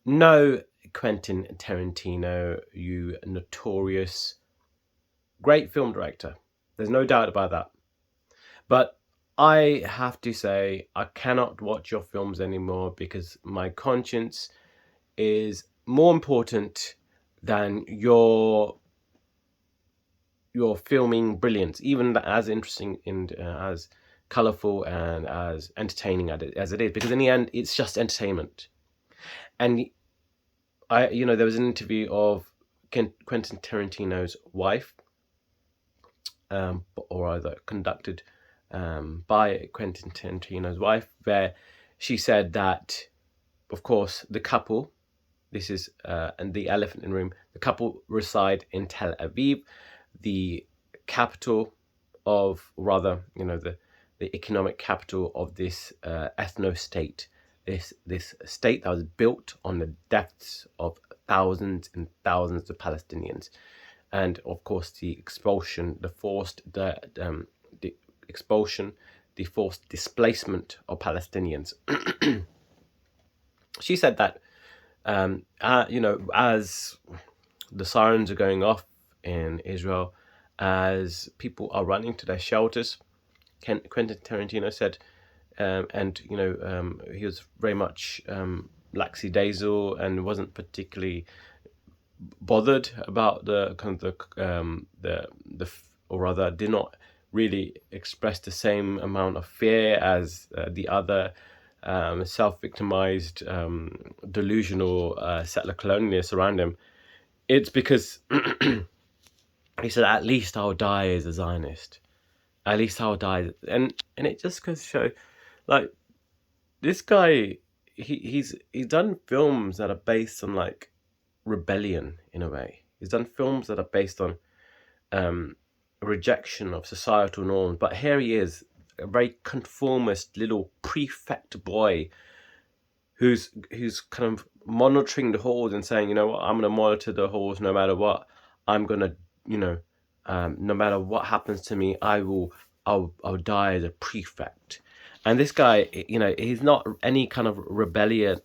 No, Quentin Tarantino, you notorious great film director. There's no doubt about that. But I have to say, I cannot watch your films anymore because my conscience is more important than your filming brilliance, even as interesting and as colorful and as entertaining as it is. Because in the end, it's just entertainment. And there was an interview of Quentin Tarantino's wife, or either conducted by Quentin Tarantino's wife, where she said that, of course, the couple, this is and the elephant in the room, the couple reside in Tel Aviv, the capital of, rather, the economic capital of this ethno-state, this state that was built on the deaths of thousands and thousands of Palestinians, and of course the expulsion, the expulsion, the forced displacement of Palestinians. She said that, as the sirens are going off in Israel, as people are running to their shelters, Quentin Tarantino said, and he was very much lackadaisical and wasn't particularly bothered about the kind of or rather did not really express the same amount of fear as the other self-victimized, delusional settler colonialists around him. It's because he said, "At least I'll die as a Zionist. At least I'll die," and it just goes to show, like, this guy, he's done films that are based on like rebellion in a way. He's done films that are based on rejection of societal norms, but here he is, a very conformist little prefect boy who's kind of monitoring the halls and saying, you know what, I'm going to monitor the halls no matter what. I'm going to, no matter what happens to me, I'll die as a prefect. And this guy, he's not any kind of rebellious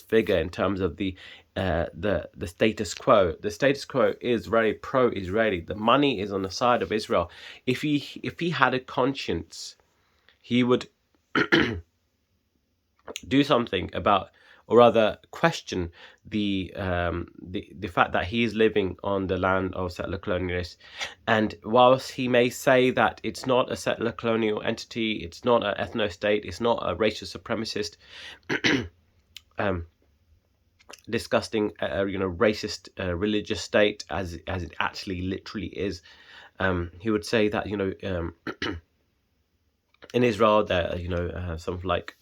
figure in terms of the status quo. The status quo is very pro-Israeli. The money is on the side of Israel. If he had a conscience, he would do something about, or rather question the fact that he is living on the land of settler colonialists. And whilst he may say that it's not a settler colonial entity, it's not an ethno-state, it's not a racial supremacist, disgusting, racist, religious state as it actually literally is, he would say that in Israel there something like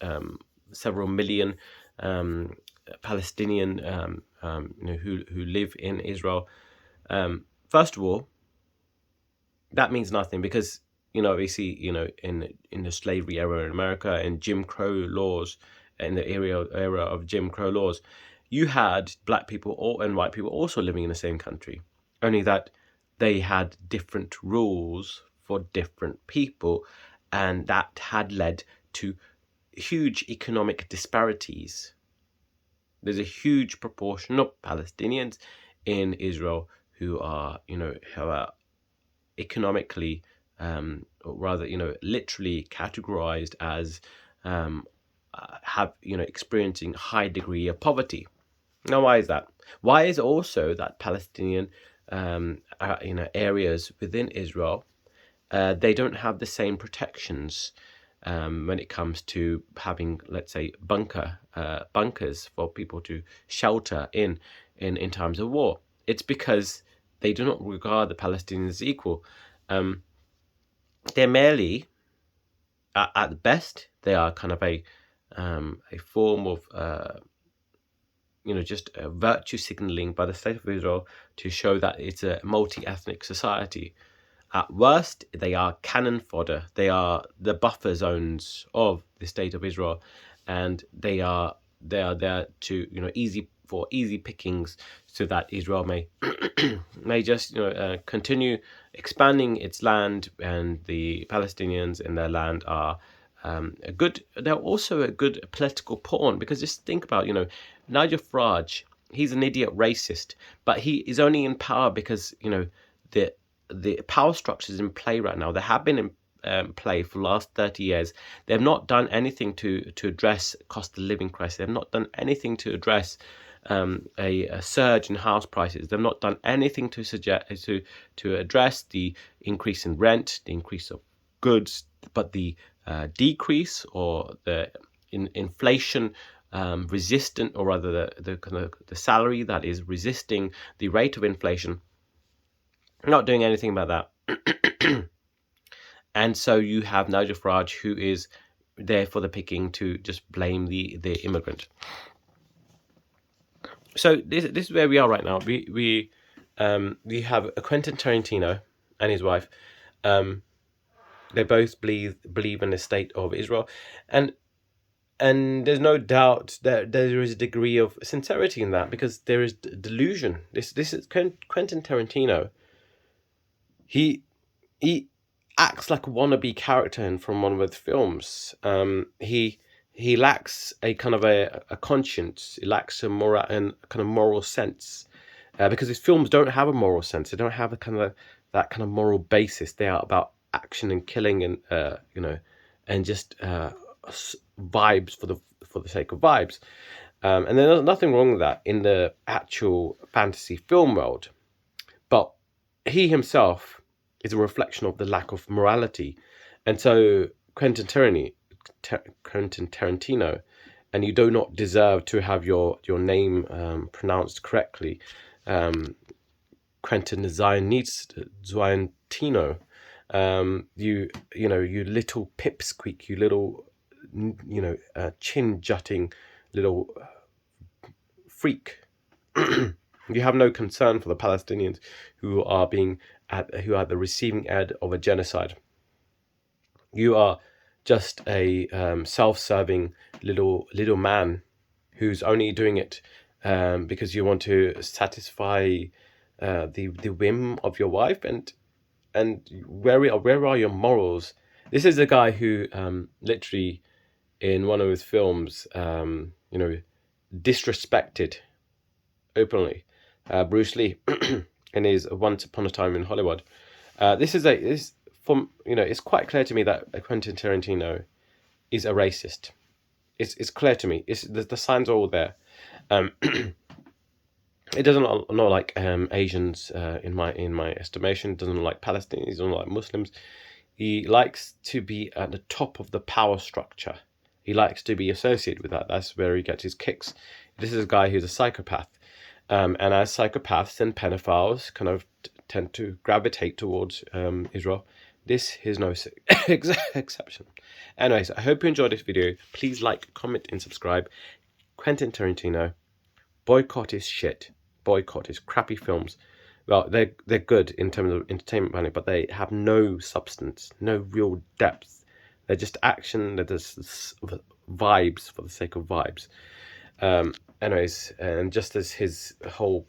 several million Palestinian who live in Israel. First of all, that means nothing because we see in the slavery era in America and Jim Crow laws, in the era of Jim Crow laws, you had black people and white people also living in the same country, only that they had different rules for different people, and that had led to huge economic disparities. There's a huge proportion of Palestinians in Israel who are economically, or rather, literally categorized as experiencing high degree of poverty. Now, why is that? Why is also that Palestinian areas within Israel, they don't have the same protections when it comes to having, let's say, bunkers for people to shelter in times of war? It's because they do not regard the Palestinians as equal. They're merely, at best, they are kind of a form of just virtue signaling by the state of Israel to show that it's a multi-ethnic society. At worst, they are cannon fodder. They are the buffer zones of the state of Israel, and they are there to easy pickings, so that Israel may just continue expanding its land, and the Palestinians in their land are they're also a good political pawn, because just think about, Nigel Farage, he's an idiot racist, but he is only in power because, the power structures in play right now, they have been in play for the last 30 years. They've not done anything to address cost of living crisis. They've not done anything to address a surge in house prices. They've not done anything to suggest to address the increase in rent, the increase of goods, but the decrease or the inflation resistant, or rather the kind of the salary that is resisting the rate of inflation. Not doing anything about that. And so you have Nigel Farage, who is there for the picking, to just blame the immigrant. So this is where we are right now. We have a Quentin Tarantino and his wife. They both believe in the state of Israel, and there's no doubt that there is a degree of sincerity in that, because there is delusion. This is Quentin Tarantino. He acts like a wannabe character from one of his films. He lacks a kind of a conscience. He lacks a moral sense, because his films don't have a moral sense. They don't have that kind of moral basis. They are about action and killing, and and just vibes for the sake of vibes. And there's nothing wrong with that in the actual fantasy film world, but he himself is a reflection of the lack of morality. And so Quentin Tarantino, and you do not deserve to have your name pronounced correctly, Quentin Tarantino, you little pipsqueak, you little chin jutting little freak. You have no concern for the Palestinians who are the receiving end of a genocide. You are just a self-serving little man who's only doing it because you want to satisfy the whim of your wife. And where are your morals? This is a guy who literally, in one of his films, disrespected openly Bruce Lee in his Once Upon a Time in Hollywood. It's quite clear to me that Quentin Tarantino is a racist. It's clear to me. The signs are all there. It doesn't look like Asians in my estimation. It doesn't look like Palestinians. It doesn't look like Muslims. He likes to be at the top of the power structure. He likes to be associated with that. That's where he gets his kicks. This is a guy who's a psychopath. And as psychopaths and pedophiles kind of tend to gravitate towards Israel, this is no exception. Anyways, I hope you enjoyed this video. Please like, comment, and subscribe. Quentin Tarantino, boycott his shit. Boycott his crappy films. Well, they're good in terms of entertainment value, but they have no substance, no real depth. They're just action. They're just vibes for the sake of vibes. Anyways, and just as his whole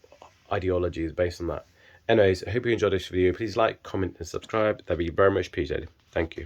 ideology is based on that. Anyways, I hope you enjoyed this video. Please like, comment, and subscribe. That'd be very much appreciated. Thank you.